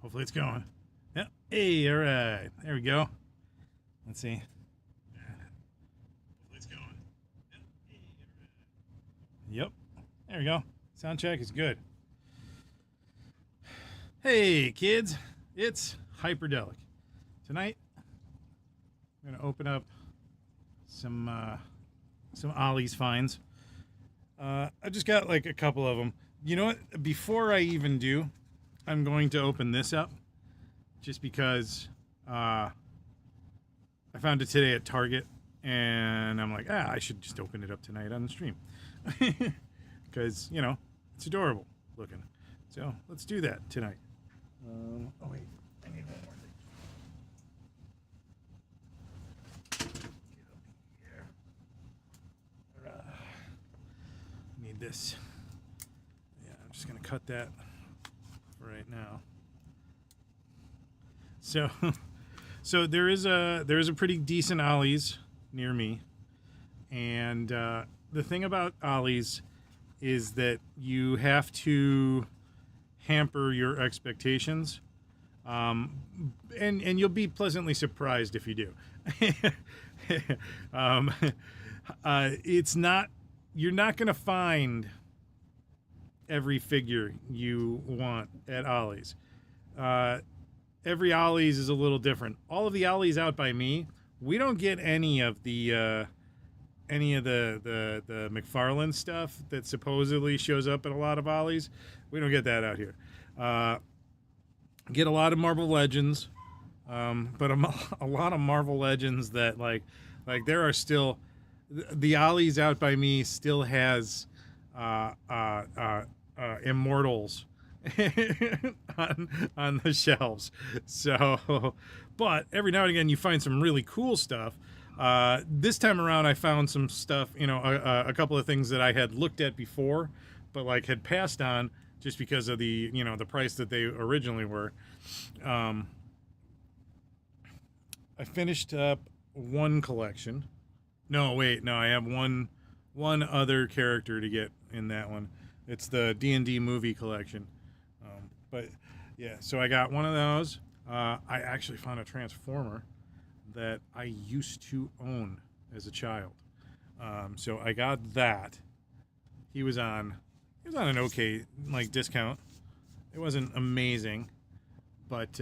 Hopefully it's going. Yep. Hey, all right. There we go. Let's see. Hopefully it's going. Yep. Hey, all right. Yep. There we go. Sound check is good. Hey, kids. It's Hyperdellic. Tonight, I'm going to open up some Ollie's finds. I just got like a couple of them. You know what? Before I even do, I'm going to open this up just because I found it today at Target, and I'm like, I should just open it up tonight on the stream because, you know, it's adorable looking. So let's do that tonight. Oh, wait. I need one more thing. Get up here. Need this. Yeah, I'm just going to cut that right now. So there is a pretty decent Ollie's near me, and the thing about Ollie's is that you have to hamper your expectations, and you'll be pleasantly surprised if you do. It's not, you're not going to find every figure you want at Ollie's. Every Ollie's is a little different. All of the Ollie's out by me, we don't get any of the McFarlane stuff that supposedly shows up at a lot of Ollie's. We don't get that out here. Get a lot of Marvel Legends, but a lot of Marvel Legends that like there are still, the Ollie's out by me still has Immortals on the shelves. So, but every now and again you find some really cool stuff. This time around I found some stuff, you know, a couple of things that I had looked at before, but like had passed on just because of the, you know, the price that they originally were. I finished up one collection. No, wait, no, I have one other character to get in that one. It's the D&D movie collection. But yeah, so I got one of those. I actually found a Transformer that I used to own as a child. So I got that. He was on an okay like discount. It wasn't amazing, but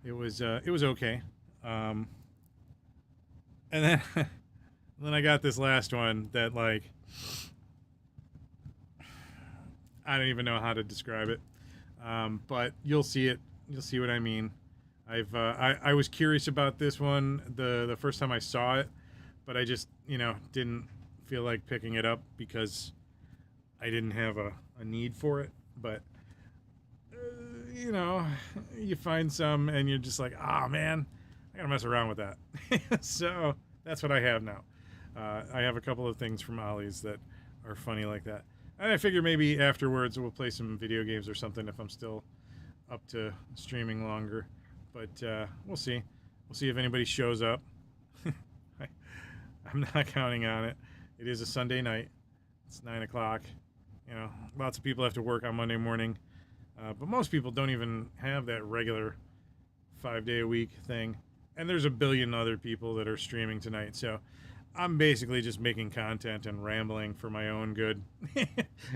it was okay. And then then I got this last one that, like, I don't even know how to describe it. But you'll see it. You'll see what I mean. I was curious about this one the first time I saw it, but I just, you know, didn't feel like picking it up because I didn't have a need for it. But you know, you find some and you're just like, man, I gotta mess around with that. So that's what I have now. I have a couple of things from Ollie's that are funny like that. And I figure maybe afterwards we'll play some video games or something if I'm still up to streaming longer. But we'll see. We'll see if anybody shows up. I'm not counting on it. It is a Sunday night. It's 9 o'clock. You know, lots of people have to work on Monday morning. But most people don't even have that regular 5-day-a-week thing. And there's a billion other people that are streaming tonight. So I'm basically just making content and rambling for my own good.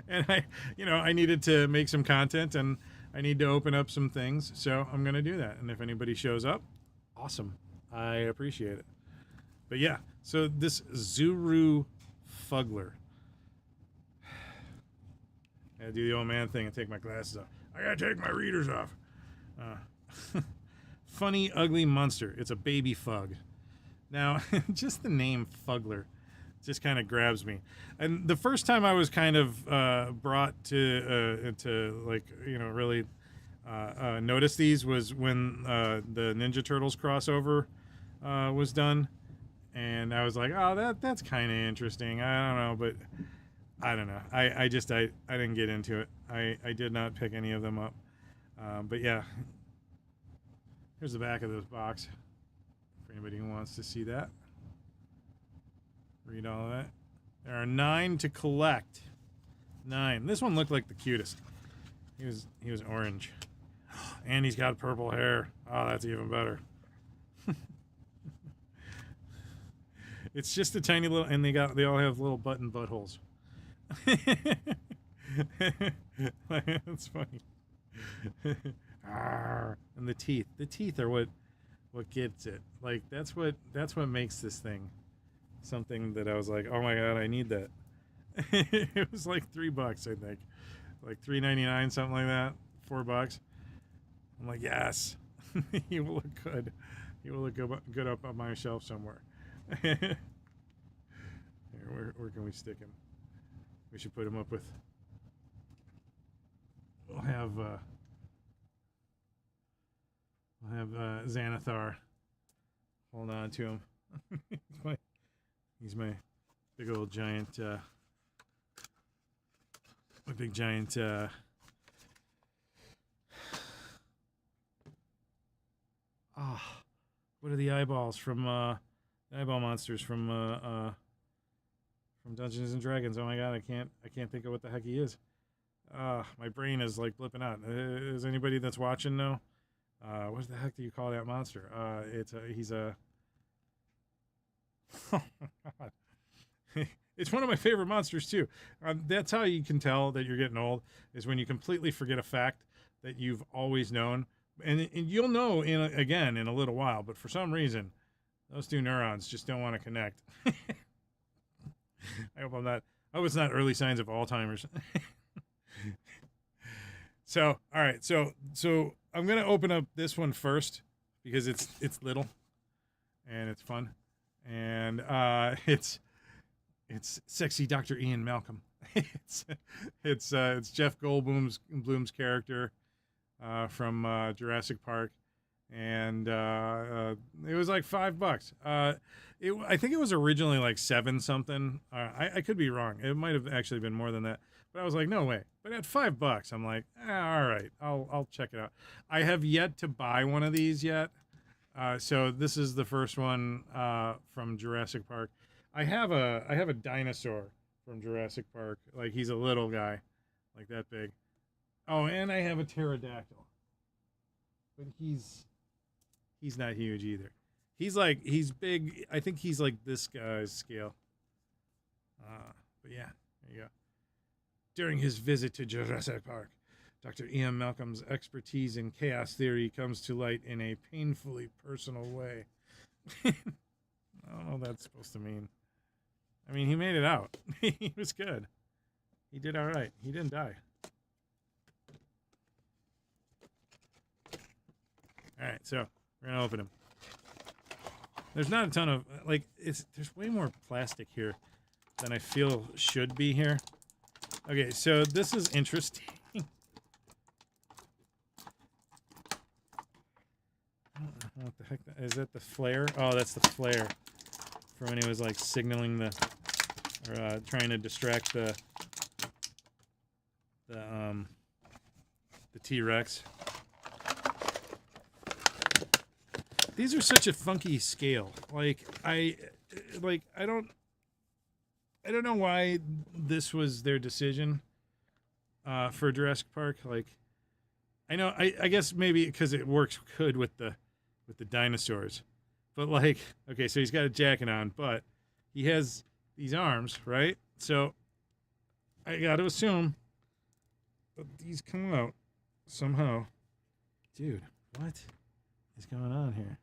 And I needed to make some content and I need to open up some things. So I'm going to do that. And if anybody shows up, awesome. I appreciate it. But yeah, so this Zuru Fuggler. I gotta do the old man thing and take my glasses off. I gotta take my readers off. Funny, ugly monster. It's a baby fug. Now, just the name Fuggler just kind of grabs me. And the first time I was kind of brought to like, you know, really notice these was when the Ninja Turtles crossover was done. And I was like, oh, that's kind of interesting. I don't know, but I don't know. I didn't get into it. I did not pick any of them up. But yeah, here's the back of this box for anybody who wants to see that. Read all of that. There are 9 to collect. 9. This one looked like the cutest. He was orange. And he's got purple hair. Oh, that's even better. It's just a tiny little, and they all have little button buttholes. That's funny. And the teeth are what gets it. Like that's what makes this thing something that I was like, oh my god, I need that. It was like $3, I think, like $3.99, something like that, $4. I'm like, yes, he will look good. He will look good up on my shelf somewhere. Here, where can we stick him? We should put him up with. We'll have Xanathar. Hold on to him. He's my big old giant. My big giant. What are the eyeballs from eyeball monsters from Dungeons and Dragons? Oh my god, I can't think of what the heck he is. My brain is like blipping out. Is anybody that's watching know? What the heck do you call that monster? He's a. Oh my god. It's one of my favorite monsters too. That's how you can tell that you're getting old, is when you completely forget a fact that you've always known, and you'll know in a little while. But for some reason, those two neurons just don't want to connect. I hope it's not early signs of Alzheimer's. So, all right. So I'm going to open up this one first because it's little and it's fun. And it's sexy Dr. Ian Malcolm. it's Jeff Goldblum's character from Jurassic Park. And it was like $5. I think it was originally like 7 something. I could be wrong. It might have actually been more than that. But I was like, no way. But at $5, I'm like, all right, I'll check it out. I have yet to buy one of these yet. So this is the first one from Jurassic Park. I have a dinosaur from Jurassic Park. Like he's a little guy, like that big. Oh, and I have a pterodactyl. But he's not huge either. He's big. I think he's like this guy's scale. But yeah, there you go. During his visit to Jurassic Park, Dr. Ian Malcolm's expertise in chaos theory comes to light in a painfully personal way. I don't know what that's supposed to mean. I mean, he made it out. He was good. He did all right. He didn't die. All right, so we're gonna open him. There's not a ton of there's way more plastic here than I feel should be here. Okay, so this is interesting. What the heck is that? The flare? Oh, that's the flare for when he was like signaling trying to distract the T-Rex. These are such a funky scale. I don't know why this was their decision for Jurassic Park. I know, I guess maybe because it works good with the dinosaurs. But okay, so he's got a jacket on, but he has these arms, right? So I got to assume that these come out somehow. Dude, what is going on here?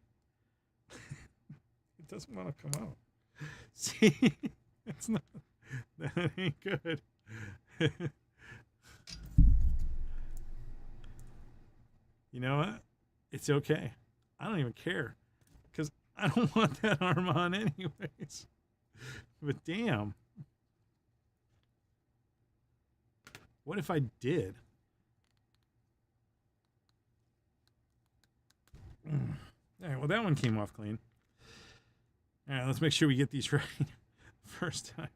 It doesn't want to come out. See, it's not. That ain't good. You know what? It's okay. I don't even care because I don't want that arm on anyways. But damn. What if I did? All right, well, that one came off clean. All right, let's make sure we get these right first time.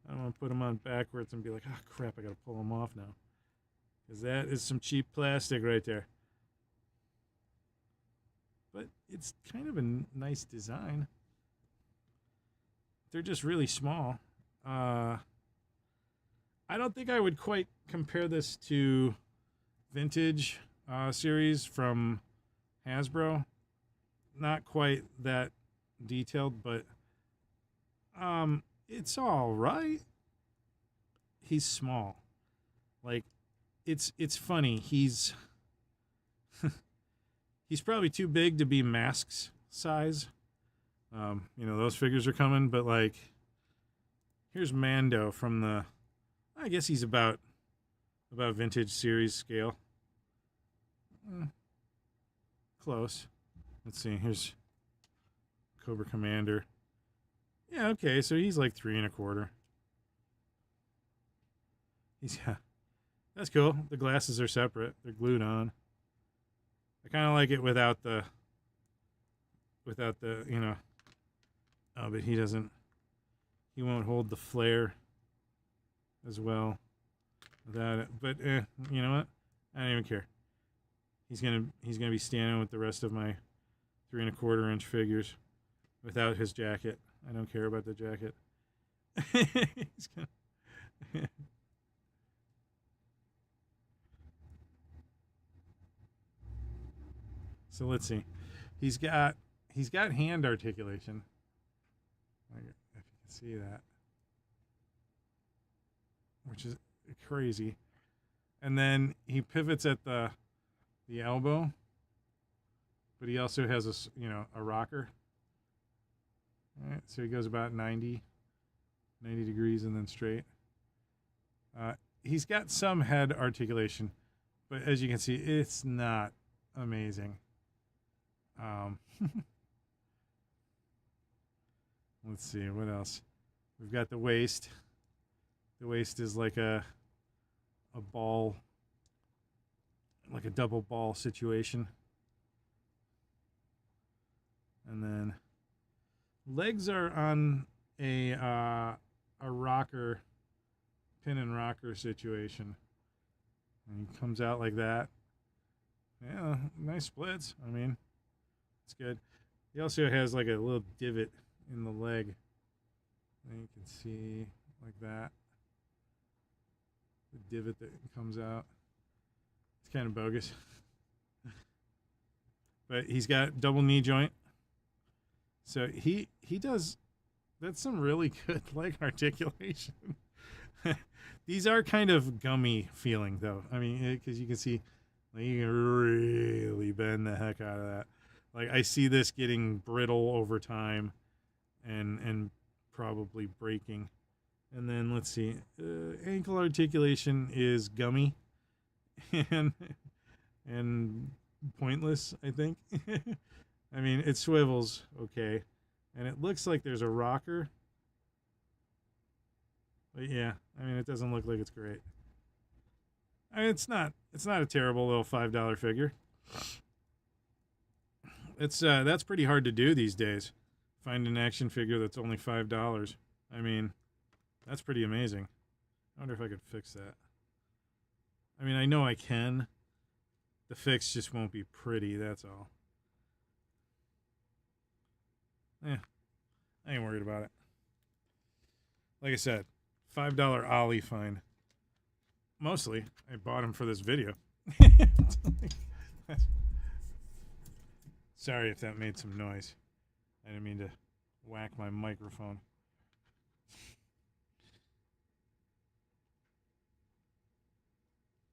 I don't want to put them on backwards and be like, oh, crap, I got to pull them off now. Because that is some cheap plastic right there. But it's kind of a nice design. They're just really small. I don't think I would quite compare this to vintage series from Hasbro. Not quite that detailed, but it's all right. He's small. Like, it's funny. He's he's probably too big to be Mask's size. Those figures are coming, but like, here's Mando from the, I guess he's about vintage series scale. Close. Let's see. Here's Cobra Commander. Yeah, okay, so he's like 3 1/4. That's cool. The glasses are separate. They're glued on. I kind of like it without the, oh, but he won't hold the flare as well without it. But you know what? I don't even care. He's gonna be standing with the rest of my 3 1/4 inch figures without his jacket. I don't care about the jacket. He's gonna So let's see. He's got hand articulation. If you can see that, which is crazy. And then he pivots at the elbow, but he also has a rocker. All right, so he goes about 90 degrees and then straight. He's got some head articulation, but as you can see, it's not amazing. Let's see, what else? We've got the waist. The waist is like a ball, like a double ball situation. And then legs are on a rocker, pin and rocker situation. And he comes out like that. Yeah, nice splits. I mean, it's good. He also has like a little divot in the leg. And you can see like that. The divot that comes out. It's kind of bogus. But he's got double knee joint. So he does, that's some really good leg articulation. These are kind of gummy feeling though. I mean, because you can see, like, you can really bend the heck out of that. Like, I see this getting brittle over time and probably breaking. And then let's see, ankle articulation is gummy and pointless, I think. I mean, it swivels okay, and it looks like there's a rocker. But yeah, I mean, it doesn't look like it's great. I mean, it's not a terrible little $5 figure. It's that's pretty hard to do these days. Find an action figure that's only $5. I mean, that's pretty amazing. I wonder if I could fix that. I mean, I know I can. The fix just won't be pretty, that's all. I ain't worried about it. Like I said, $5 Ollie find. Mostly, I bought him for this video. Sorry if that made some noise. I didn't mean to whack my microphone.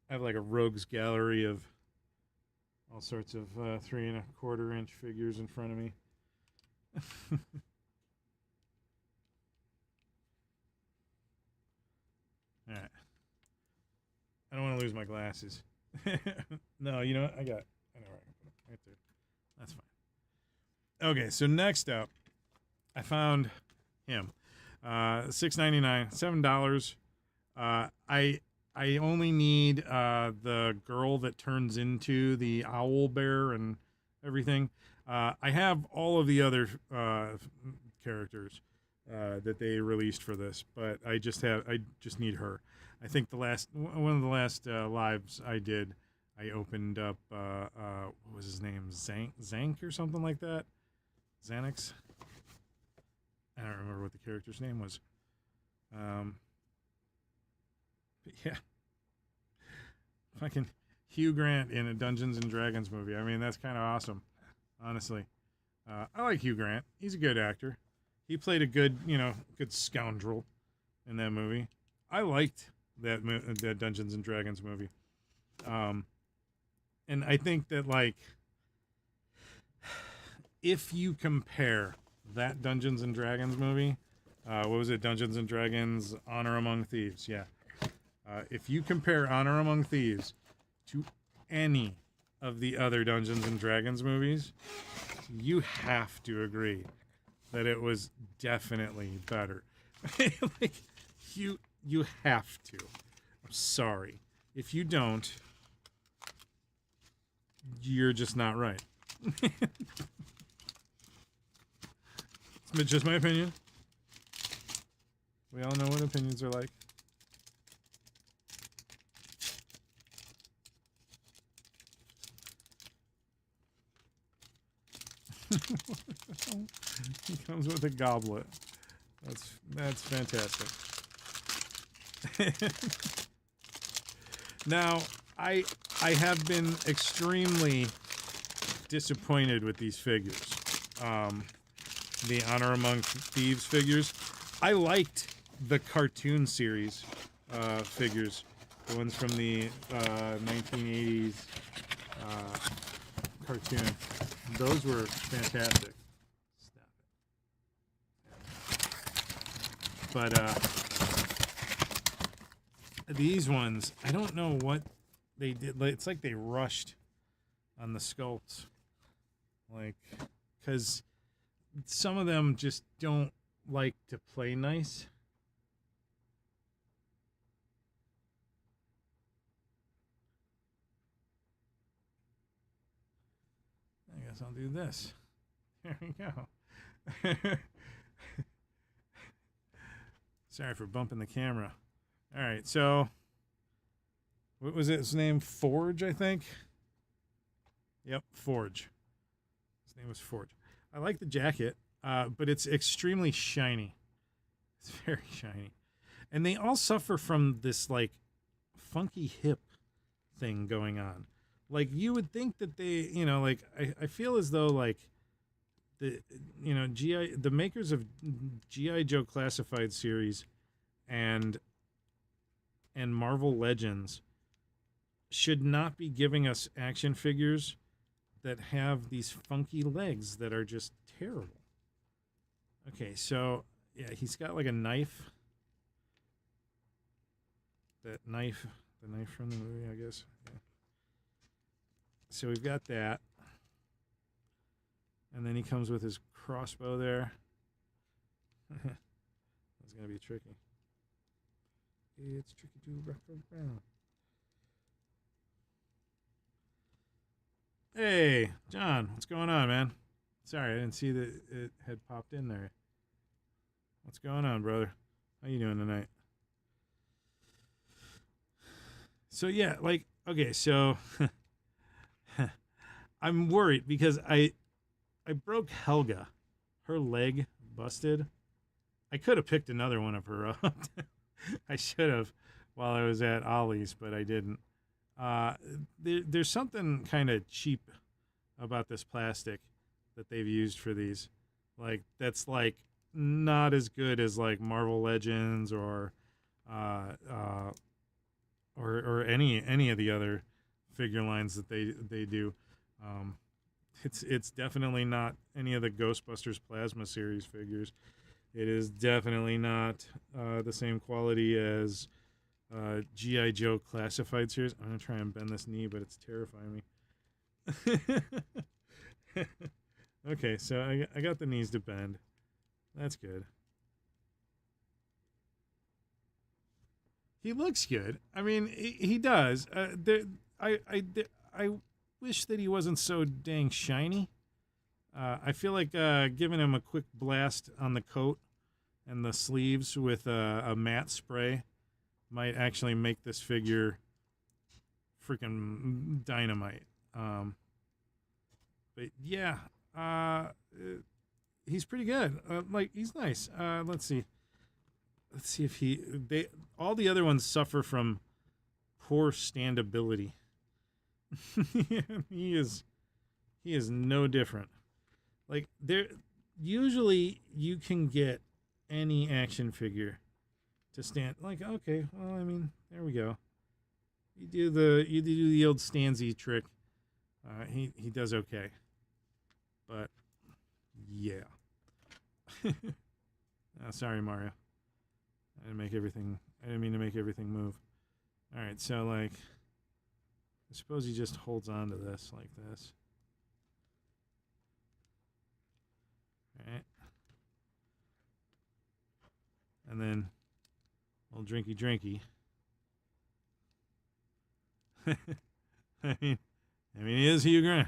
I have like a rogues gallery of all sorts of 3 1/4 inch figures in front of me. All right. I don't want to lose my glasses. No, you know what? I know where I can put them. Right there. That's fine. Okay, so next up, I found him. $6.99, $7. I only need the girl that turns into the owl bear and everything. I have all of the other characters that they released for this, but I just need her. I think one of the last lives I did, I opened up what was his name, Zank or something like that, Xanax. I don't remember what the character's name was. But yeah, Hugh Grant in a Dungeons and Dragons movie. I mean, that's kind of awesome, honestly. I like Hugh Grant. He's a good actor. He played a good, good scoundrel in that movie. I liked that Dungeons and Dragons movie. And I think that, like, if you compare that Dungeons and Dragons movie, what was it? Dungeons and Dragons Honor Among Thieves. Yeah. If you compare Honor Among Thieves to any of the other Dungeons and Dragons movies, you have to agree that it was definitely better. Like, you have to. I'm sorry. If you don't, you're just not right. It's just my opinion. We all know what opinions are like. He comes with a goblet. That's fantastic. Now, I have been extremely disappointed with these figures. The Honor Among Thieves figures. I liked the cartoon series figures, the ones from the 1980s cartoon. Those were fantastic. Stop it. But these ones, I don't know what they did. It's like they rushed on the sculpts, like, because some of them just don't like to play nice. I guess I'll do this. There we go. Sorry for bumping the camera. All right, so what was his name? Forge, I think. Yep, Forge. His name was Forge. I like the jacket, but it's extremely shiny. It's very shiny. And they all suffer from this, like, funky hip thing going on. Like, you would think that they, like, I feel as though, like, the makers of G.I. Joe Classified series and Marvel Legends should not be giving us action figures that have these funky legs that are just terrible. Okay, so yeah, he's got like a knife. The knife from the movie, I guess. Yeah. So we've got that. And then he comes with his crossbow there. That's going to be tricky. It's tricky to wrap around. Hey, John, what's going on, man? Sorry, I didn't see that it had popped in there. What's going on, brother? How you doing tonight? So yeah, like, okay, so I'm worried because I broke Helga. Her leg busted. I could have picked another one of her up. I should have while I was at Ollie's, but I didn't. There's something kind of cheap about this plastic that they've used for these. Like, that's like not as good as like Marvel Legends or any of the other figure lines that they do. It's definitely not any of the Ghostbusters Plasma series figures. It is definitely not the same quality as G.I. Joe Classified series. I'm going to try and bend this knee, but it's terrifying me. Okay, so I got the knees to bend. That's good. He looks good. I mean, he does. I wish that he wasn't so dang shiny. I feel like giving him a quick blast on the coat and the sleeves with a matte spray might actually make this figure freaking dynamite. But yeah, he's pretty good. Like, he's nice. Let's see if all the other ones suffer from poor standability. he is no different. Like there, usually you can get any action figure to stand. Like okay, well I mean there we go. You do the old Stanzy trick. He does okay, but yeah. Sorry Mario. I didn't mean to make everything move. All right, so like, I suppose he just holds on to this like this. All right. And then, little drinky drinky. I mean, he is Hugh Grant.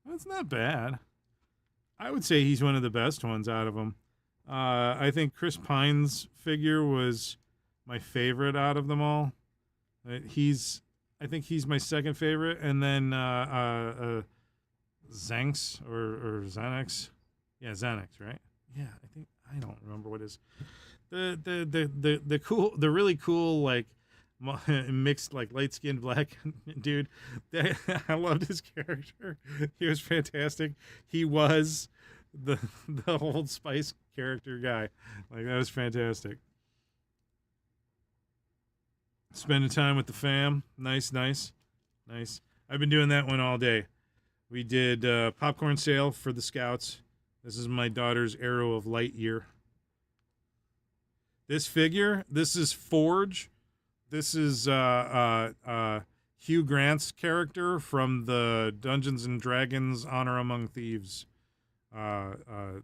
That's not bad. I would say he's one of the best ones out of them. I think Chris Pine's figure was my favorite out of them all. I think he's my second favorite, and then Zanx or Xanax. Yeah, Xanax, right? Yeah, I don't remember what his the cool, the really cool like mixed like light skinned black dude. I loved his character. He was fantastic. He was the Old Spice character guy. Like that was fantastic. Spending time with the fam. Nice. I've been doing that one all day. We did popcorn sale for the Scouts. This is my daughter's Arrow of Lightyear. This figure, this is Forge. This is Hugh Grant's character from the Dungeons and Dragons Honor Among Thieves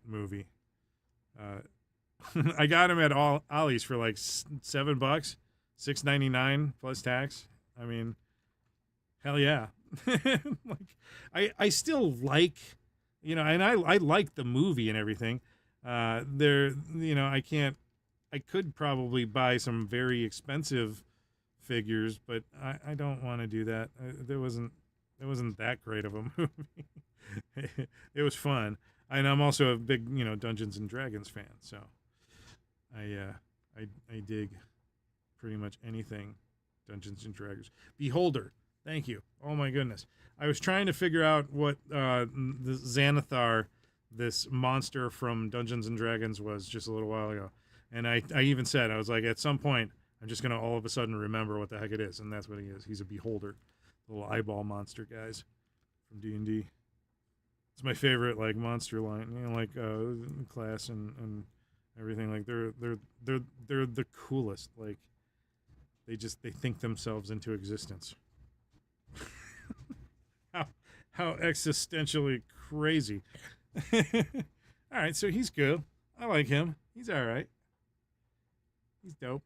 movie. I got him at Ollie's for like $7, $6.99 plus tax. I mean, hell yeah. Like I still like, you know, and I like the movie and everything. I could probably buy some very expensive figures, but I don't want to do that. It wasn't that great of a movie. It was fun, and I'm also a big Dungeons and Dragons fan, so I dig pretty much anything Dungeons and Dragons. Beholder, thank you. Oh my goodness, I was trying to figure out what the Xanathar, this monster from Dungeons and Dragons, was just a little while ago. And I even said, I was like, at some point, I'm just going to all of a sudden remember what the heck it is. And that's what he is. He's a beholder. Little eyeball monster guys from D&D. It's my favorite, like, monster line. Like, class and everything. Like, they're the coolest. Like, they think themselves into existence. How existentially crazy. All right, so he's good. I like him. He's all right. He's dope.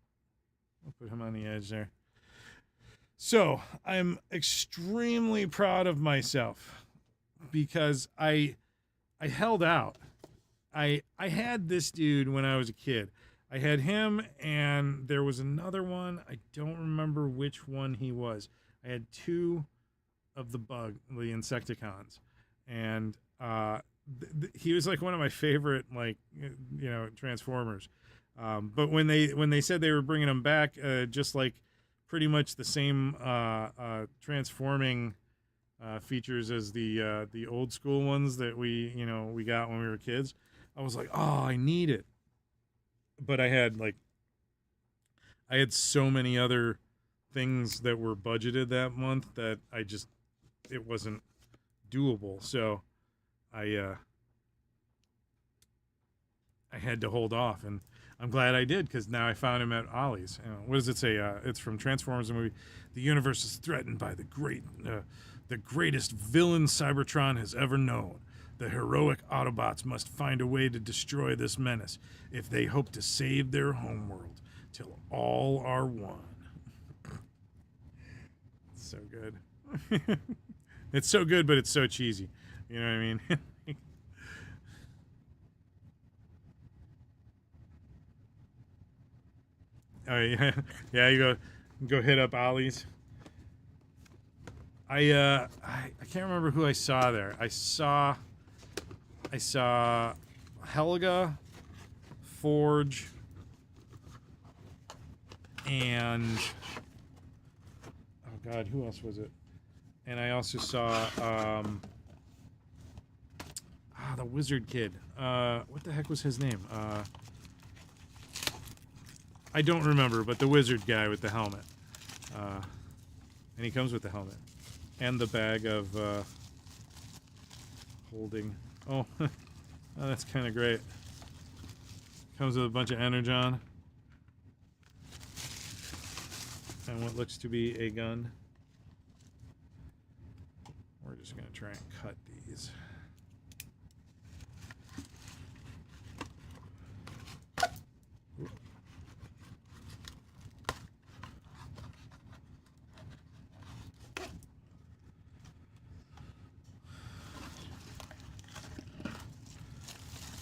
I'll put him on the edge there. So I'm extremely proud of myself because I held out. I had this dude when I was a kid. I had him, and there was another one. I don't remember which one he was. I had two of the Insecticons, and he was like one of my favorite, like Transformers. But when they said they were bringing him back, just like pretty much the same transforming features as the old school ones that we got when we were kids, I was like, oh, I need it. But I had so many other things that were budgeted that month that it wasn't doable. So I had to hold off, and I'm glad I did, because now I found him at Ollie's. What does it say? It's from Transformers, the movie. The universe is threatened by the greatest villain Cybertron has ever known. The heroic Autobots must find a way to destroy this menace if they hope to save their homeworld till all are one. It's so good. It's so good, but it's so cheesy. You know what I mean? Oh yeah, yeah. You go hit up Ollie's. I can't remember who I saw there. I saw Helga, Forge, and oh god, who else was it? And I also saw the wizard kid. What the heck was his name? I don't remember, but the wizard guy with the helmet. And he comes with the helmet and the bag of holding. Oh, oh that's kind of great. Comes with a bunch of energon and what looks to be a gun. We're just gonna try and cut these.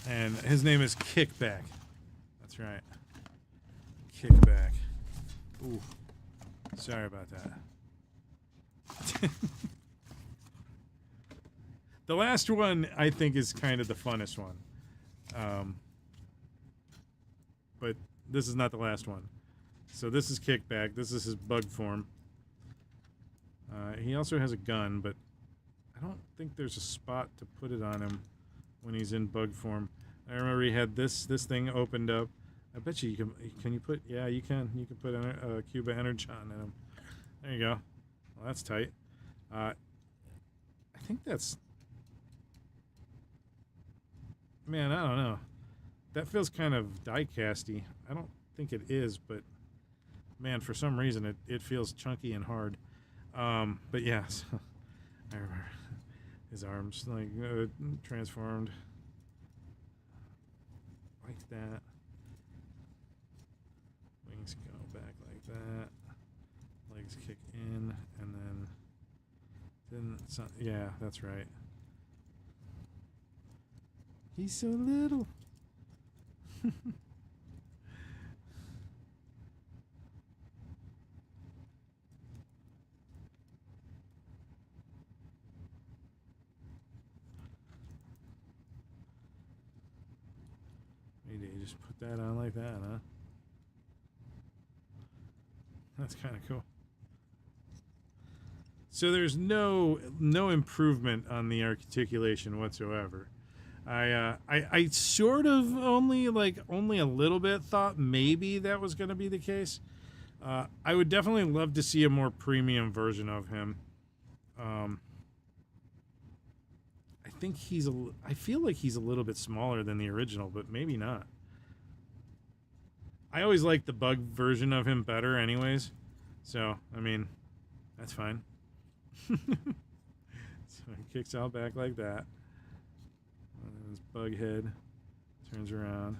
And his name is Kickback. That's right. Kickback. Ooh. Sorry about that. The last one, I think, is kind of the funnest one. But this is not the last one. So this is Kickback. This is his bug form. He also has a gun, but I don't think there's a spot to put it on him when he's in bug form. I remember he had this thing opened up. I bet you can you put, yeah, you can put a cube of energon in him. There you go. Well, that's tight. I think that's, man, I don't know. That feels kind of die-casty. I don't think it is, but man, for some reason it feels chunky and hard. But yeah, so, I remember his arms like transformed like that. Wings go back like that. Legs kick in and then yeah, that's right. He's so little. Maybe you just put that on like that, huh? That's kind of cool. So there's no improvement on the articulation whatsoever. I sort of only a little bit thought maybe that was going to be the case. I would definitely love to see a more premium version of him. I think I feel like he's a little bit smaller than the original, but maybe not. I always like the bug version of him better anyways. So, I mean, that's fine. So he kicks out back like that. And his bug head turns around.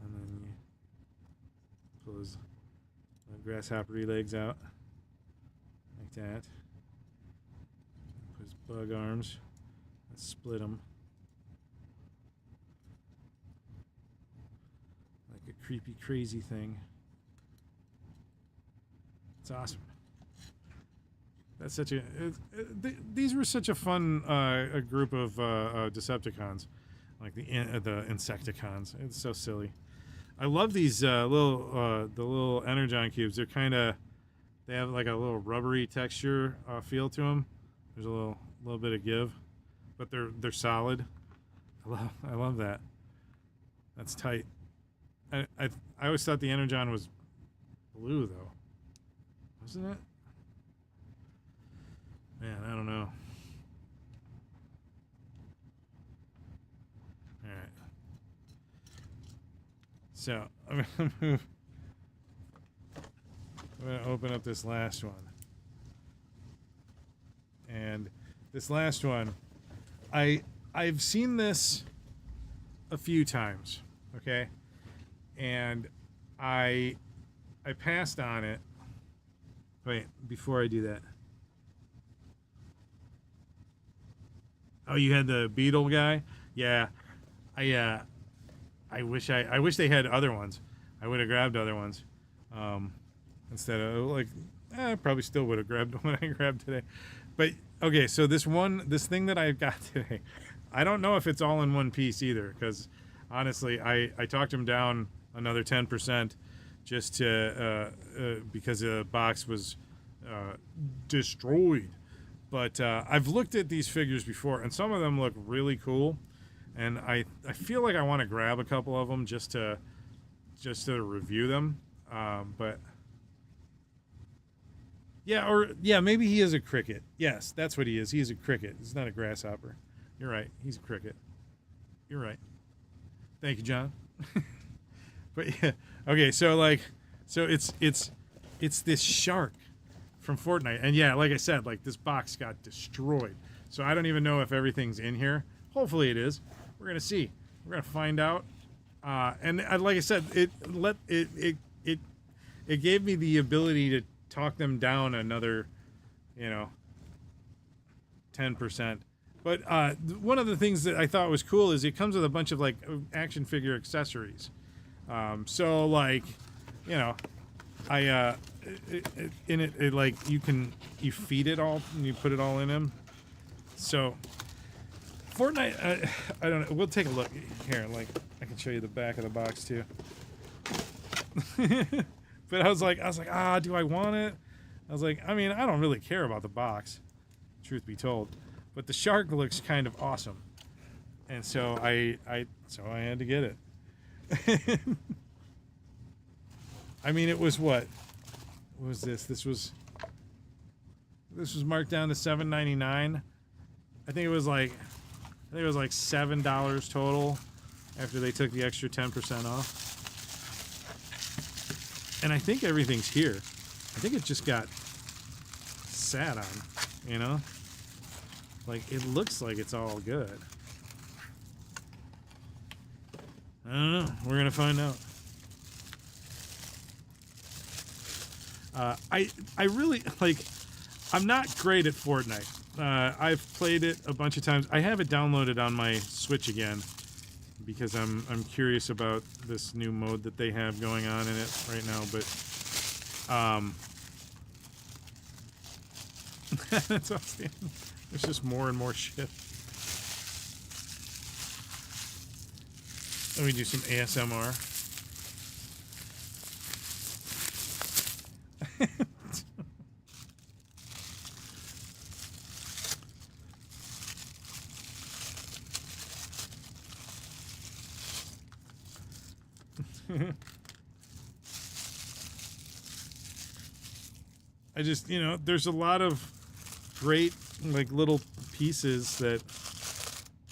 And then you pull his grasshoppery legs out. Like that. Put his bug arms. And split them. Like a creepy, crazy thing. It's awesome. That's such a. These were such a fun a group of Decepticons, like the Insecticons. It's so silly. I love these the little energon cubes. They're they have like a little rubbery texture feel to them. There's a little bit of give, but they're solid. I love that. That's tight. I always thought the energon was blue though, wasn't it? Man, I don't know. All right. So I'm gonna move. I'm gonna open up this last one, and this last one, I've seen this a few times, okay, and I passed on it. Wait, before I do that. Oh, you had the beetle guy? Yeah. I wish they had other ones. I would have grabbed other ones. Instead of I probably still would have grabbed what I grabbed today. But okay, so this thing that I got today, I don't know if it's all in one piece either, because honestly, I talked him down another 10% just to because the box was destroyed. But I've looked at these figures before, and some of them look really cool, and I feel like I want to grab a couple of them just to review them. But yeah, maybe he is a cricket. Yes, that's what he is. He's a cricket. He's not a grasshopper. You're right. He's a cricket. You're right. Thank you, John. But yeah, okay. So it's this shark from Fortnite, and yeah, like I said, like this box got destroyed. So I don't even know if everything's in here. Hopefully it is. We're gonna see. We're gonna find out. And like I said, it gave me the ability to talk them down another, 10%. But one of the things that I thought was cool is it comes with a bunch of like action figure accessories. So like, I in it like you feed it all and you put it all in him. So Fortnite, I don't know. We'll take a look here. Like I can show you the back of the box too. But I was like, do I want it? I was like, I mean, I don't really care about the box, truth be told, but the shark looks kind of awesome, and so I had to get it. I mean, it was what was this? This was marked down to $7.99. I think it was like $7 total after they took the extra 10% off. And I think everything's here. I think it just got sat on, Like, it looks like it's all good. I don't know. We're going to find out. I really, like, I'm not great at Fortnite. I've played it a bunch of times. I have it downloaded on my Switch again, because I'm curious about this new mode that they have going on in it right now, but that's outstanding. There's just more and more shit. Let me do some ASMR. I just, there's a lot of great, like, little pieces that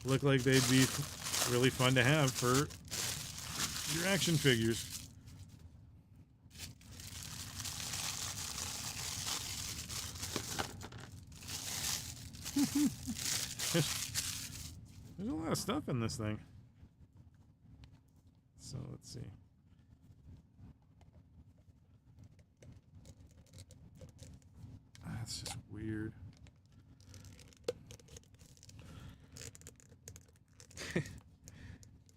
look like they'd be really fun to have for your action figures. There's a lot of stuff in this thing. So let's see. That's just weird.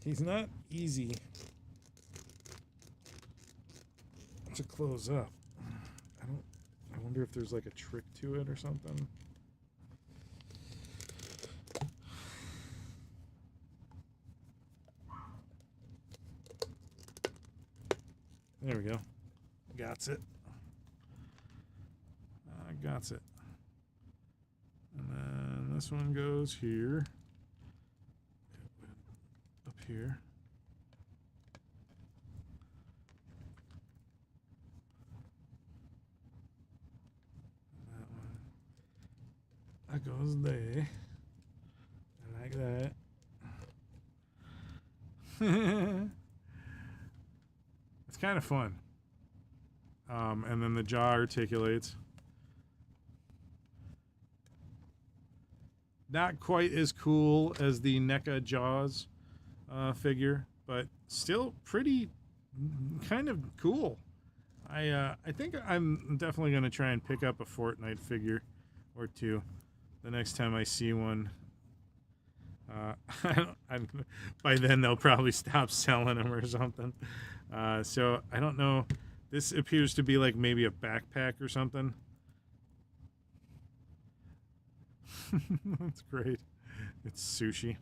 He's not easy to close up. I wonder if there's like a trick to it or something. There we go. Got it. Got it. And then this one goes here. Up here. That one. That goes there. Like that. It's kind of fun. And then the jaw articulates. Not quite as cool as the NECA Jaws figure, but still pretty kind of cool. I think I'm definitely going to try and pick up a Fortnite figure or two the next time I see one. By then they'll probably stop selling them or something. So I don't know. This appears to be like maybe a backpack or something. That's great. It's sushi.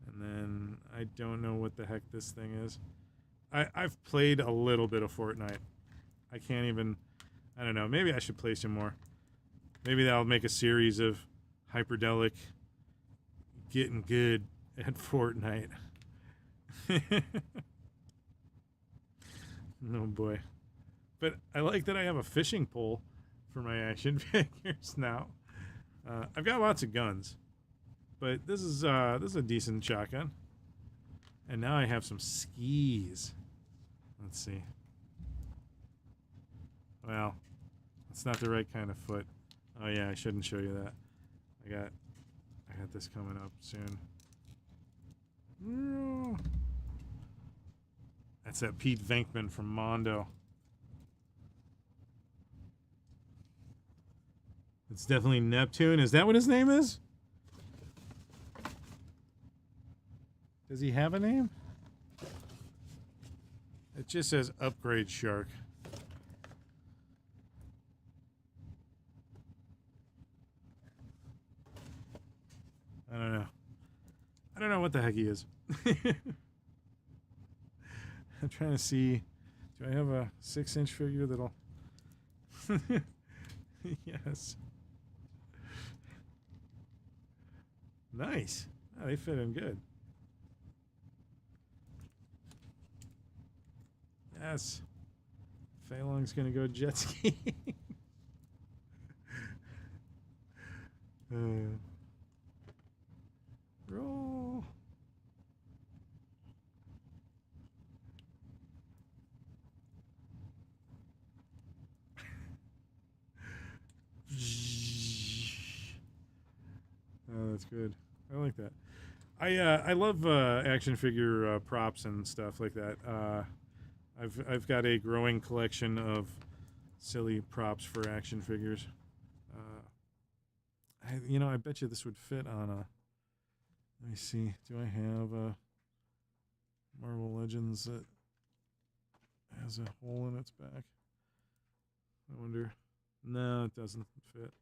And then I don't know what the heck this thing is. I've played a little bit of Fortnite. I can't even... I don't know. Maybe I should play some more. Maybe that'll make a series of Hyperdellic getting good at Fortnite. Oh boy. But I like that I have a fishing pole for my action figures now. I've got lots of guns, but this is a decent shotgun. And now I have some skis. Let's see. Well, it's not the right kind of foot. Oh yeah, I shouldn't show you that. I got this coming up soon. That's that Pete Venkman from Mondo. It's definitely Neptune. Is that what his name is? Does he have a name? It just says Upgrade Shark. I don't know. I don't know what the heck he is. I'm trying to see. Do I have a 6-inch figure that'll... Yes. Nice. Oh, they fit in good. Yes. Fei Long's gonna go jet skiing. Roll. Oh, that's good. I like that. I love action figure props and stuff like that. I've got a growing collection of silly props for action figures. I bet you this would fit on a... Let me see. Do I have a Marvel Legends that has a hole in its back? I wonder. No, it doesn't fit.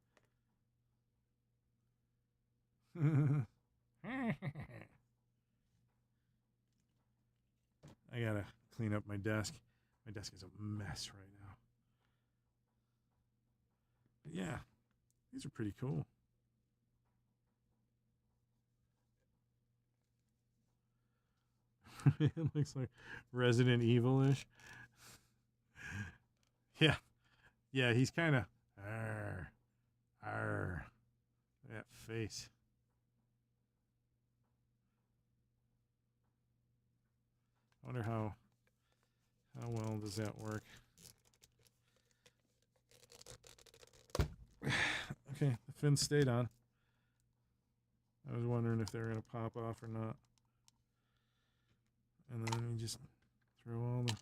I gotta clean up my desk. My desk is a mess right now. But yeah, these are pretty cool. It looks like Resident Evil-ish. Yeah. Yeah, he's kind of... That face. I wonder how well does that work. Okay, the fins stayed on. I was wondering if they were going to pop off or not. And then we just throw all the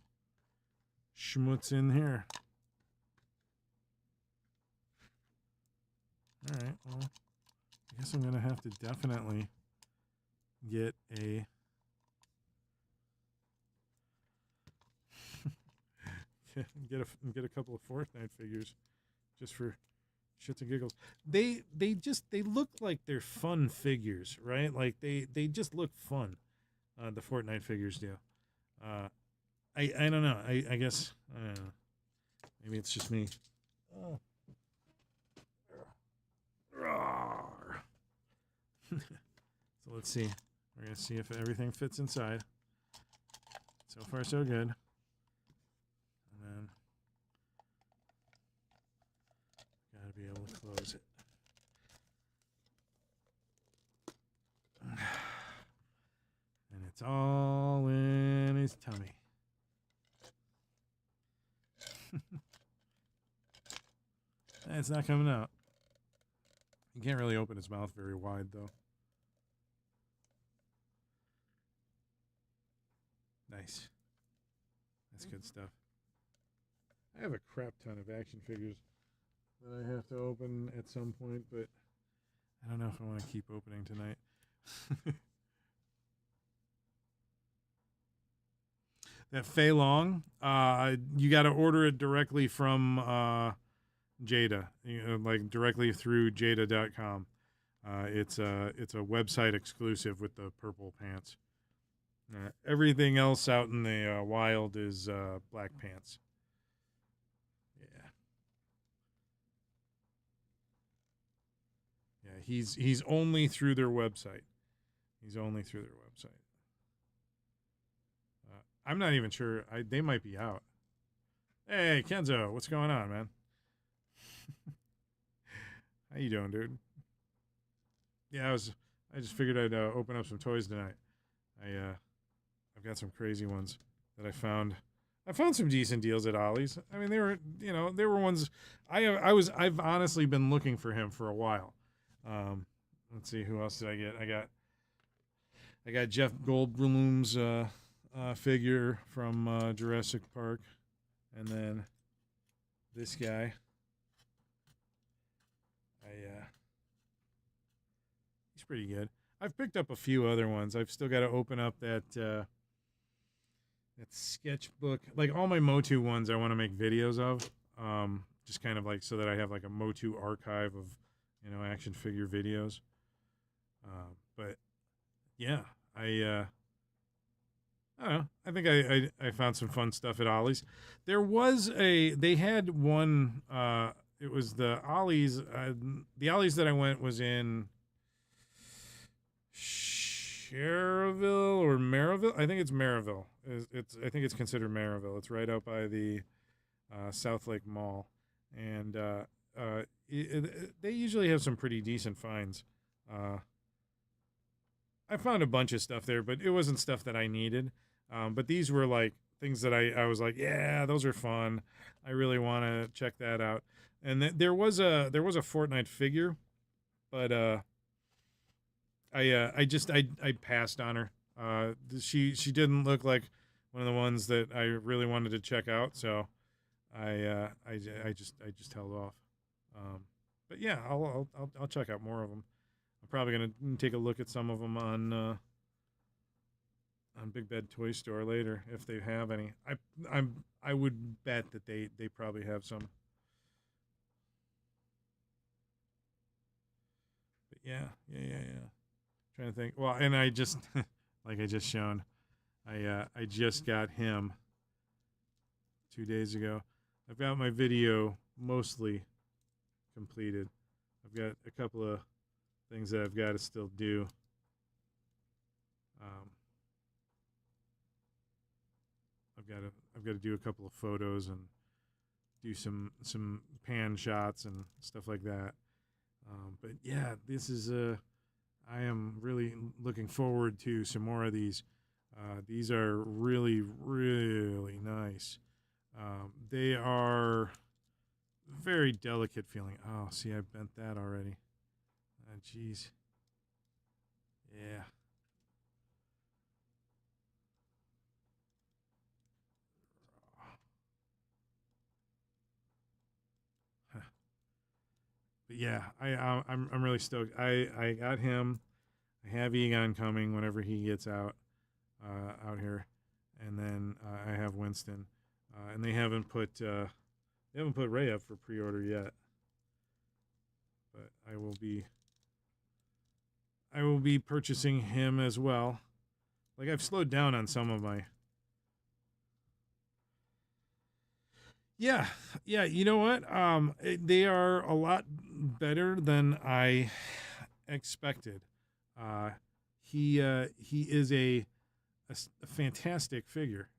schmutz in here. Alright, well, I guess I'm going to have to definitely get a... get a couple of Fortnite figures just for shits and giggles. They look like they're fun figures, right? Like they just look fun. The Fortnite figures do. I don't know. I guess I don't know. Maybe it's just me. Oh. So let's see. We're gonna see if everything fits inside. So far, so good. And then gotta be able to close it. And it's all in his tummy. It's not coming out. You can't really open his mouth very wide, though. Nice. That's good stuff. I have a crap ton of action figures that I have to open at some point, but I don't know if I want to keep opening tonight. that Fei Long, you got to order it directly from Jada, like directly through Jada.com. It's a website exclusive with the purple pants. Everything else out in the wild is black pants. Yeah, yeah. He's only through their website. He's only through their website. I'm not even sure. They might be out. Hey, Kenzo, what's going on, man? How you doing, dude? Yeah, I just figured I'd open up some toys tonight. I've got some crazy ones that I found. I found some decent deals at Ollie's. I mean, they were ones I've honestly been looking for him for a while. Let's see, who else did I get? I got Jeff Goldblum's figure from Jurassic Park, and then this guy. He's pretty good. I've picked up a few other ones. I've still got to open up that sketchbook. Like all my Motu ones, I want to make videos of. Just kind of like so that I have like a Motu archive of, action figure videos. But yeah, I don't know. I think I found some fun stuff at Ollie's. They had one. It was the Ollie's. The Ollie's that I went was in Cherville or Maryville. I think it's Maryville. I think it's considered Maryville. It's right out by the South Lake Mall, and they usually have some pretty decent finds. I found a bunch of stuff there, but it wasn't stuff that I needed. But these were like things that I was like, yeah, those are fun. I really want to check that out. And there was a Fortnite figure, but I passed on her. She didn't look like one of the ones that I really wanted to check out, so I just held off. But yeah, I'll check out more of them. I'm probably gonna take a look at some of them on Big Bed Toy Store later if they have any. I would bet that they probably have some. But yeah. Trying to think. Well, and I just like I just shown, I just got him 2 days ago. I've got my video mostly completed. I've got a couple of things that I've got to still do. I've got to do a couple of photos and do some pan shots and stuff like that. But yeah, this is I am really looking forward to some more of these. These are really, really nice. They are very delicate feeling. Oh, see, I bent that already. Oh, jeez. Yeah. But yeah, I'm really stoked. I got him. I have Egon coming whenever he gets out here, and then I have Winston, and they haven't put Ray up for pre-order yet. But I will be purchasing him as well. Like I've slowed down on some of my. Yeah. You know what? They are a lot better than I expected. He is a fantastic figure.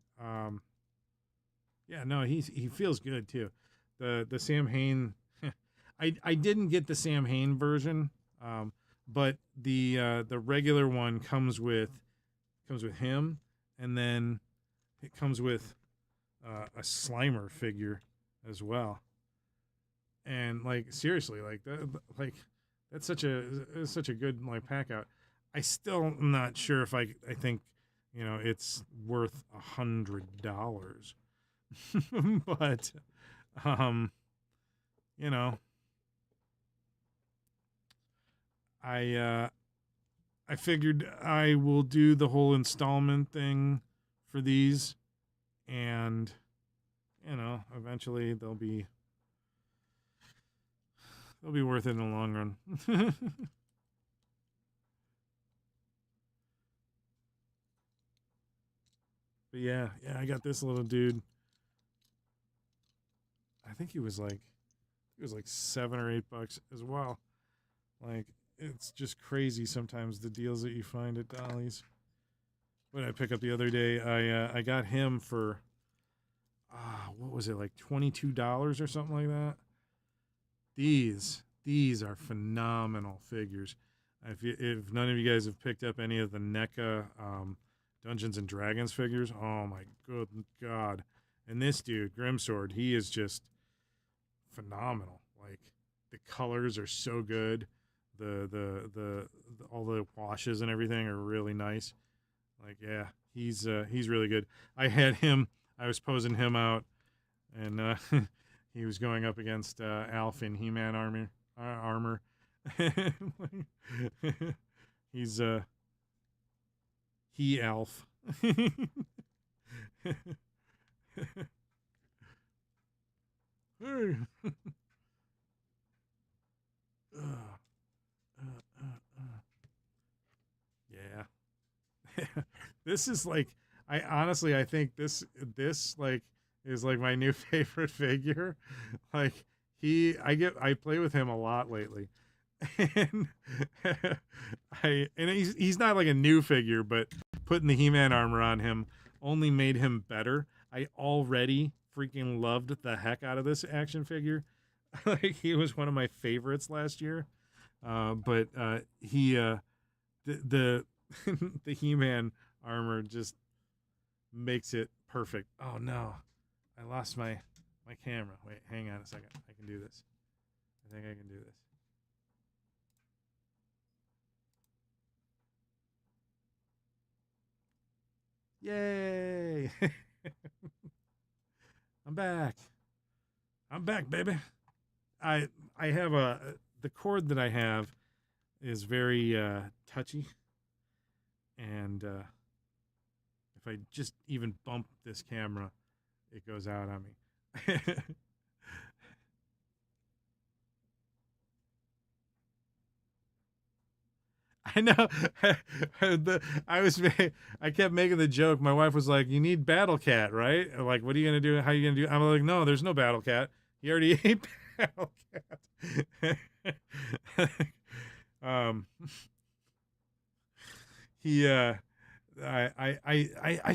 Yeah, no, he feels good too. The Sam Hain, I didn't get the Sam Hain version, but the regular one comes with him, and then it comes with a Slimer figure as well. And like seriously, that's such a good like pack out. I still am not sure if I think it's worth $100, but I figured I will do the whole installment thing for these and you know, eventually they'll be worth it in the long run. But yeah, I got this little dude. I think he was like $7 or $8 as well. Like, it's just crazy sometimes the deals that you find at Dolly's. What did I pick up the other day? I got him for what was it, like $22 or something like that. These are phenomenal figures. If none of you guys have picked up any of the NECA Dungeons and Dragons figures, oh my good God! And this dude, Grimsword, he is just phenomenal. Like, the colors are so good. The all the washes and everything are really nice. Like, yeah, he's really good. I had him. I was posing him out, and he was going up against Alf in He-Man armor. He's he Alf. Hey. Yeah. This is like, I think this like is like my new favorite figure. Like, I play with him a lot lately. And he's not like a new figure, but putting the He-Man armor on him only made him better. I already freaking loved the heck out of this action figure. Like, he was one of my favorites last year. But the the He-Man armor just makes it perfect. Oh no, I lost my camera. Wait, hang on a second. I can do this. I think I can do this. Yay! I'm back. I'm back, baby. I have the cord that I have is very touchy, and if I just even bump this camera, it goes out on me. I know. I kept making the joke. My wife was like, "You need Battle Cat, right?" Like, what are you gonna do? How are you gonna do? I'm like, "No, there's no Battle Cat. He already ate Battle Cat." um, he I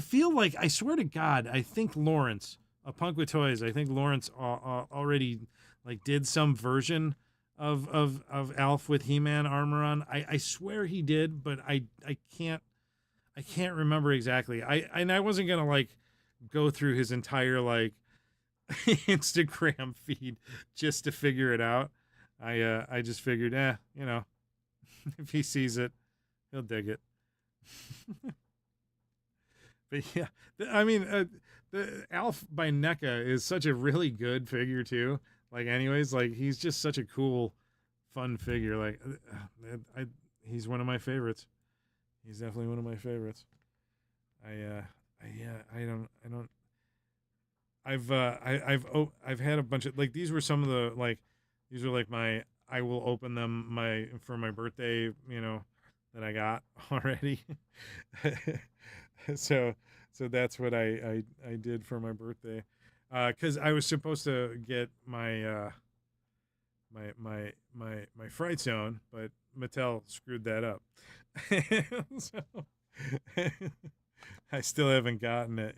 feel like, I swear to God, I think Lawrence, a Punk with Toys, I think Lawrence already like did some version of Alf with He-Man armor on. I swear he did, but I can't remember exactly. I wasn't gonna like go through his entire like Instagram feed just to figure it out. I just figured, you know, if he sees it, he'll dig it. But yeah, I mean, the Alf by NECA is such a really good figure too. Like, anyways, like, he's just such a cool, fun figure. Like, he's one of my favorites. He's definitely one of my favorites. I've had a bunch of, like, these were some of the, like, these were like I will open them for my birthday, you know, that I got already. so that's what I did for my birthday, because I was supposed to get my my Fright Zone, but Mattel screwed that up. So I still haven't gotten it.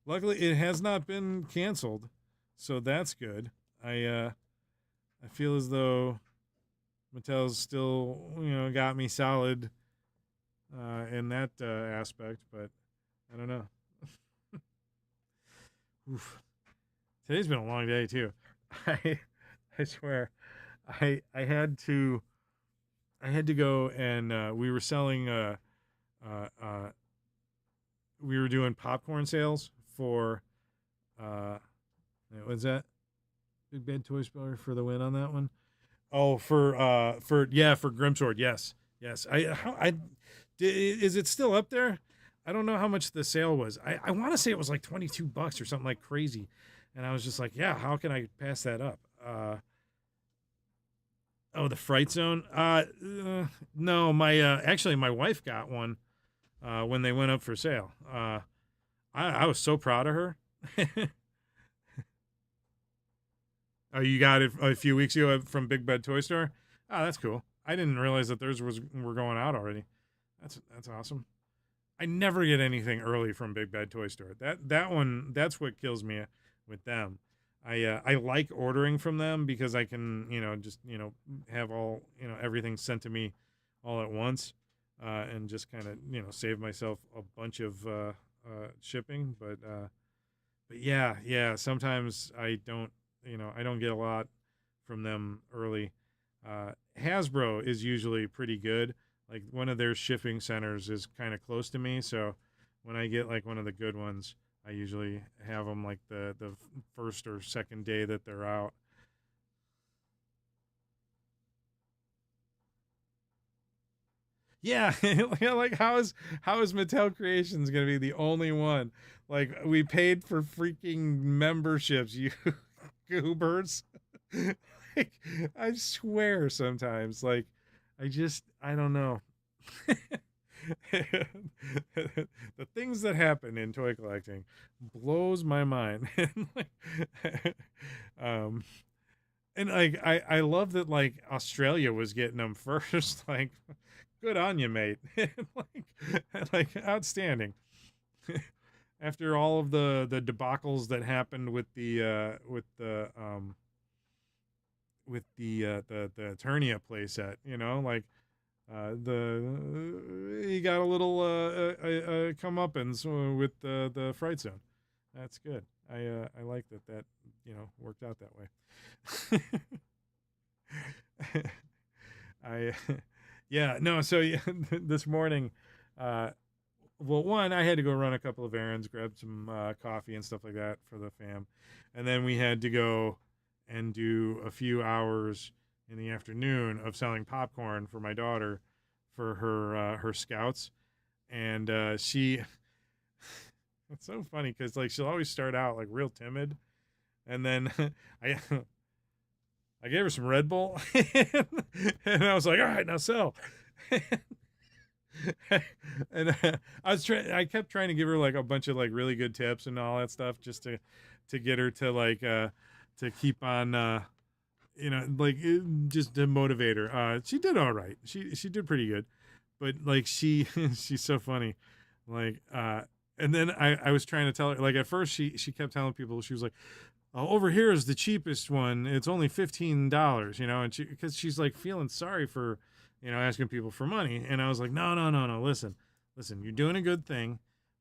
Luckily, it has not been canceled, so that's good. I feel as though Mattel's still, you know, got me solid in that aspect, but I don't know. Oof. Today's been a long day too. I swear, I had to go, and we were selling we were doing popcorn sales for what was that? Big Bad Toy Store for the win on that one. Oh, for Grimsword. Yes. Is it still up there? I don't know how much the sale was. I want to say it was like $22 or something like crazy. And I was just like, yeah, how can I pass that up? Oh, the Fright Zone. No, my actually my wife got one when they went up for sale. I was so proud of her. Oh, you got it a few weeks ago from Big Bad Toy Store. Oh, that's cool. I didn't realize that theirs were going out already. That's awesome. I never get anything early from Big Bad Toy Store. That one, that's what kills me with them. I like ordering from them because I can just have all everything sent to me all at once, and just kind of save myself a bunch of shipping. But yeah, sometimes I don't get a lot from them early. Hasbro is usually pretty good. Like one of their shipping centers is kind of close to me, so when I get like one of the good ones, I usually have them like the first or second day that they're out. Yeah, like how is Mattel Creations gonna be the only one? Like we paid for freaking memberships, you goobers. Like I swear sometimes, like I don't know. The things that happen in toy collecting blows my mind. And like, um, and like I love that like Australia was getting them first. Like, good on you, mate. like outstanding. After all of the debacles that happened with the Eternia playset, like the he got a little comeuppance with the Fright Zone. That's good. I like that worked out that way. I yeah, no, so yeah, this morning, well, one, I had to go run a couple of errands, grab some coffee and stuff like that for the fam, and then we had to go and do a few hours in the afternoon of selling popcorn for my daughter for her scouts, and she it's so funny because like she'll always start out like real timid, and then I I gave her some Red Bull, and I was like, all right, now sell. And I kept trying to give her like a bunch of like really good tips and all that stuff just to get her to like to keep on like just to motivate her. She did all right. She did pretty good, but like she's so funny, like and then I was trying to tell her, like at first she kept telling people, she was like, oh, over here is the cheapest one, it's only $15, and because she's like feeling sorry for asking people for money. And I was like, no, listen, you're doing a good thing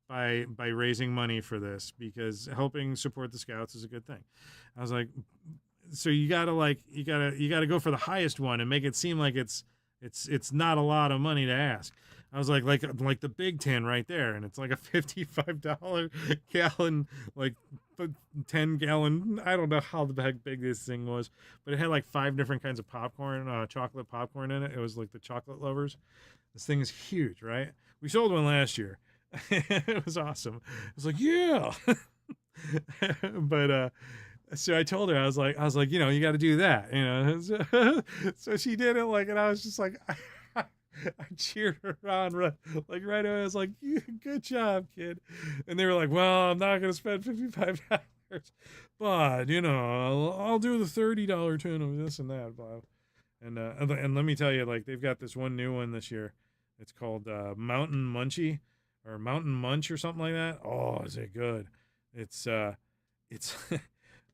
by raising money for this, because helping support the scouts is a good thing. I was like, so you gotta go for the highest one and make it seem like it's not a lot of money to ask. I was like the Big Tin right there, and it's like a $55 gallon, like 10-gallon. I don't know how the heck big this thing was, but it had like 5 different kinds of popcorn, chocolate popcorn in it. It was like the chocolate lovers. This thing is huge, right? We sold one last year. It was awesome. I was like, yeah. But so I told her, I was like, you got to do that, so she did it, like, and I was just like, I cheered her on like right away. I was like, good job, kid. And they were like, well, I'm not going to spend $55, but I'll do the $30 tin of this and that, Bob. And let me tell you, like, they've got this one new one this year. It's called Mountain Munchie or Mountain Munch or something like that. Oh, is it good? It's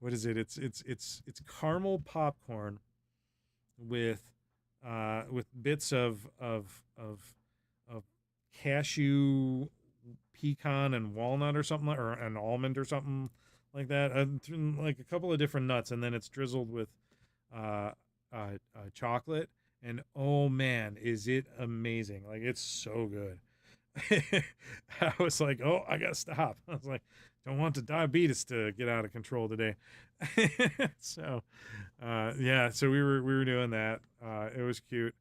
what is it? It's caramel popcorn with bits of cashew, pecan, and walnut or something, or an almond or something like that, like a couple of different nuts, and then it's drizzled with chocolate. And oh man, is it amazing! Like, it's so good. I was like, oh, I gotta stop. I was like, don't want the diabetes to get out of control today. So yeah, so we were doing that. It was cute.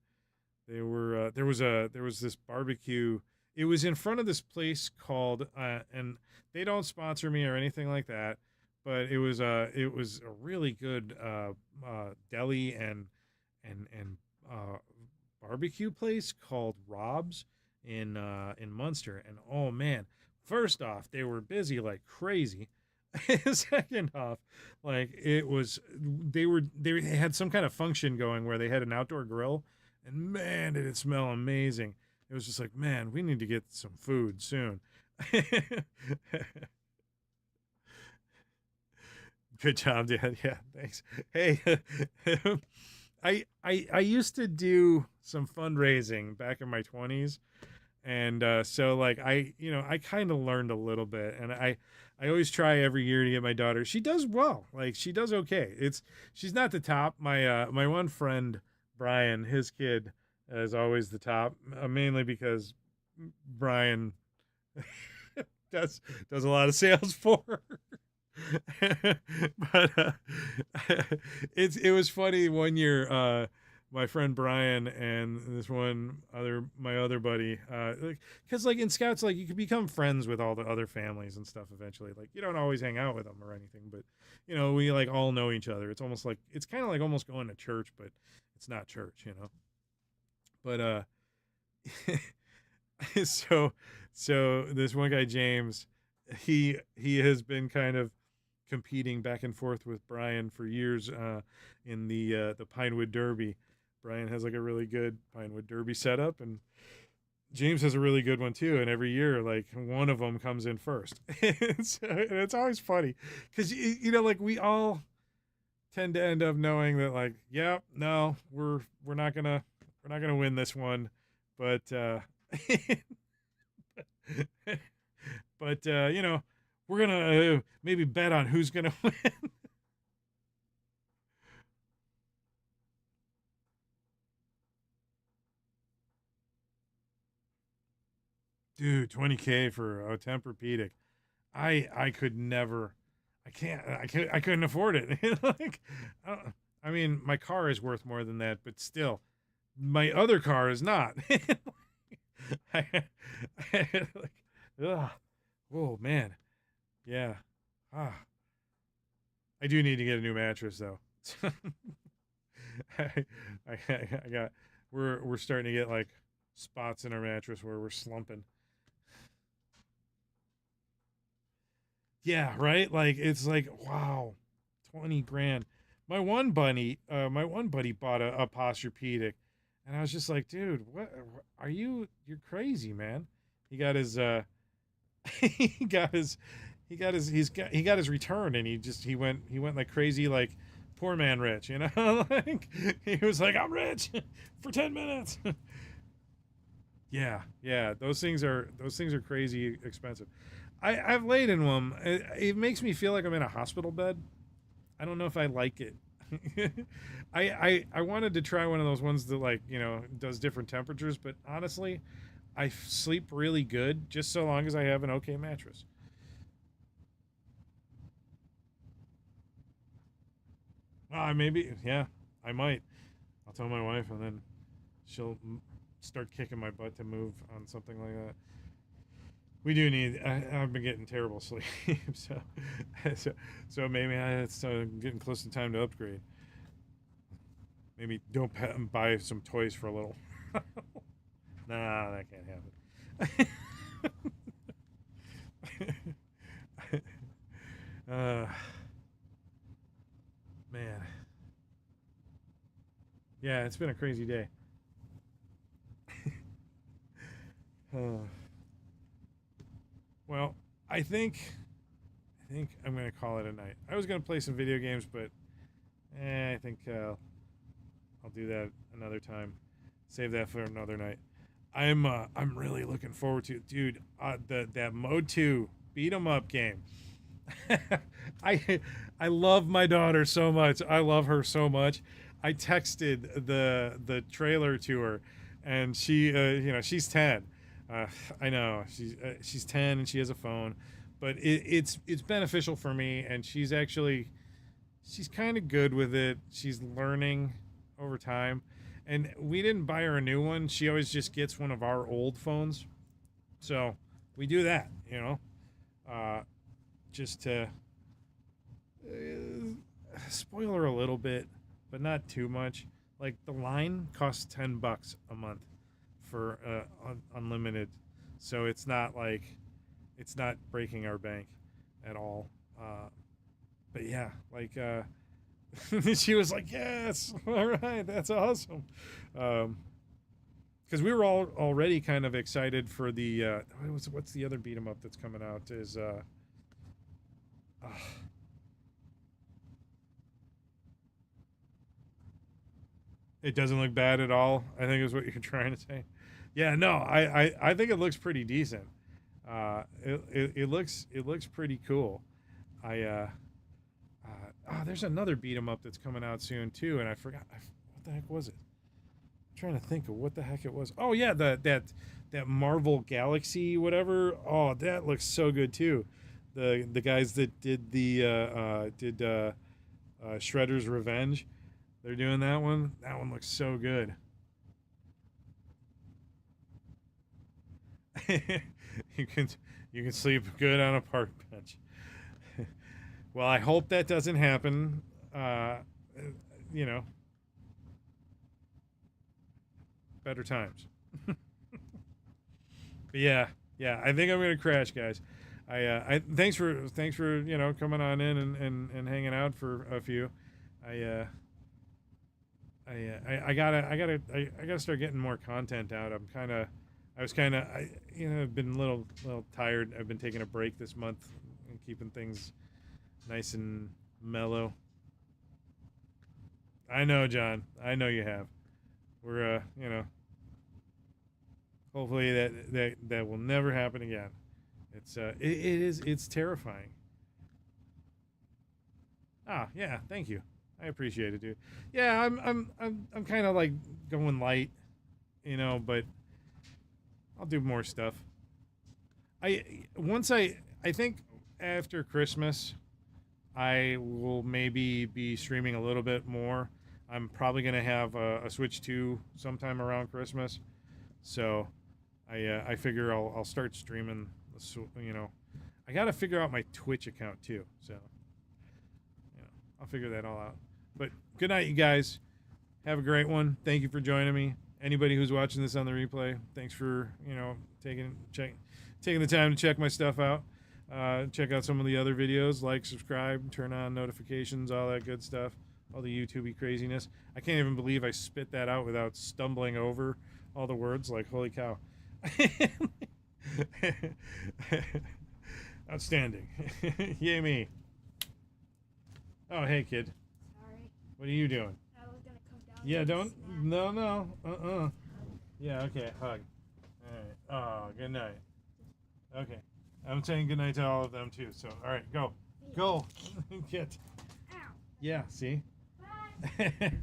There was this barbecue It was in front of this place called, and they don't sponsor me or anything like that, but it was a really good deli and barbecue place called Rob's in Munster. And oh man, first off, they were busy like crazy. Second off, like it was, they had some kind of function going where they had an outdoor grill, and man, did it smell amazing. It was just like, man, we need to get some food soon. Good job, Dad. Yeah, thanks. Hey, I used to do some fundraising back in my 20s, and so like I kind of learned a little bit, and I always try every year to get my daughter. She does well, like she does okay. She's not the top. My one friend Brian, his kid is always the top, mainly because Brian does a lot of sales for her. But it was funny one year. My friend Brian and this my other buddy, because like in Scouts, like you can become friends with all the other families and stuff eventually. Like you don't always hang out with them or anything, but we like all know each other. It's almost like it's kind of like almost going to church, but it's not church, But so this one guy James, he has been kind of competing back and forth with Brian for years in the Pinewood Derby. Brian has like a really good Pinewood Derby setup, and James has a really good one too. And every year, like one of them comes in first. It's always funny because like we all tend to end up knowing that, like, yeah, no, we're not gonna win this one, but but we're gonna maybe bet on who's gonna win. Dude, 20K for a Tempur-Pedic. I could never. I couldn't afford it. Like, I mean, my car is worth more than that, but still, my other car is not. Like, ugh. Oh man, yeah. Ah, I do need to get a new mattress though. I got. We're starting to get like spots in our mattress where we're slumping. Yeah, right. Like it's like wow, 20 grand. My one buddy bought a Posturepedic, and I was just like, dude, what are you? You're crazy, man. He got his he got his he got his return, and he went like crazy, like poor man rich, like he was like, I'm rich for 10 minutes. Yeah, those things are crazy expensive. I've laid in one. It makes me feel like I'm in a hospital bed. I don't know if I like it. I wanted to try one of those ones that, like, does different temperatures, but honestly, I sleep really good just so long as I have an okay mattress. Maybe, yeah, I might. I'll tell my wife, and then she'll start kicking my butt to move on something like that. We do need. I've been getting terrible sleep, so so, so maybe it's getting close to time to upgrade. Maybe don't buy some toys for a little. Nah, that can't happen. uh, man, yeah, it's been a crazy day. Uh, well, I think I'm gonna call it a night. I was gonna play some video games, but I think I'll do that another time. Save that for another night. I'm really looking forward to it, dude. That Mode 2 beat 'em up game. I I love my daughter so much. I love her so much. I texted the trailer to her, and she she's 10. Uh, I know she's 10 and she has a phone, but it's beneficial for me, and she's kind of good with it. She's learning over time, and we didn't buy her a new one. She always just gets one of our old phones, So we do that, you know, just to spoiler a little bit, but not too much. Like the line costs $10 a month for unlimited, so it's not like it's not breaking our bank at all. But yeah, like she was like, "Yes, all right, that's awesome." Because we were all already kind of excited for the what's the other beat 'em up that's coming out is it doesn't look bad at all, I think is what you're trying to say. Yeah, no, I think it looks pretty decent. It looks pretty cool. There's another beat 'em up that's coming out soon too, and I forgot what the heck was it. I'm trying to think of what the heck it was. Oh yeah, that Marvel Galaxy whatever. Oh, that looks so good too. The guys that did Shredder's Revenge, they're doing that one. That one looks so good. you can sleep good on a park bench. Well, I hope that doesn't happen. You know, better times. But yeah, I think I'm gonna crash, guys. I thanks for coming on in and hanging out for a few. I gotta start getting more content out. I've been a little tired. I've been taking a break this month and keeping things nice and mellow. I know, John. I know you have. We're hopefully that will never happen again. It's terrifying. Yeah, thank you. I appreciate it, dude. Yeah, I'm kind of like going light, but I'll do more stuff. I think after Christmas I will maybe be streaming a little bit more. I'm probably going to have a Switch 2 sometime around Christmas. So I figure I'll start streaming, I got to figure out my Twitch account too. So, I'll figure that all out. But good night, you guys. Have a great one. Thank you for joining me. Anybody who's watching this on the replay, thanks for, taking the time to check my stuff out. Check out some of the other videos, like, subscribe, turn on notifications, all that good stuff, all the YouTube-y craziness. I can't even believe I spit that out without stumbling over all the words, like, holy cow. Outstanding. Yay me. Oh, hey, kid. Sorry. What are you doing? I was going to come down. Yeah, don't. No. Yeah, okay, hug. All right. Oh, good night. Okay. I'm saying good night to all of them, too. So, all right, go. Go. Get. Ow. Yeah, see? Bye.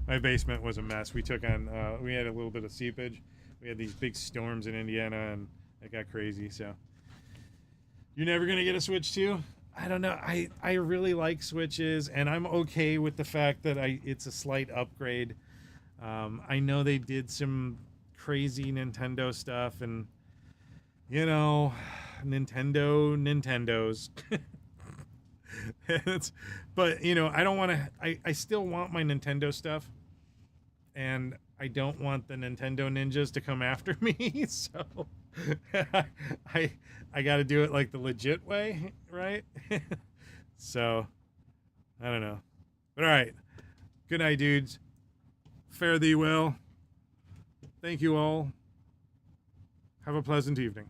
My basement was a mess. We took on, we had a little bit of seepage. We had these big storms in Indiana, and it got crazy, so. You're never going to get a Switch 2? I don't know. I really like Switches, and I'm okay with the fact that it's a slight upgrade. I know they did some crazy Nintendo stuff, and, Nintendos. But, I don't want to... I still want my Nintendo stuff, and I don't want the Nintendo ninjas to come after me, so I got to do it like the legit way, right? So, I don't know. But all right. Good night, dudes. Fare thee well. Thank you all. Have a pleasant evening.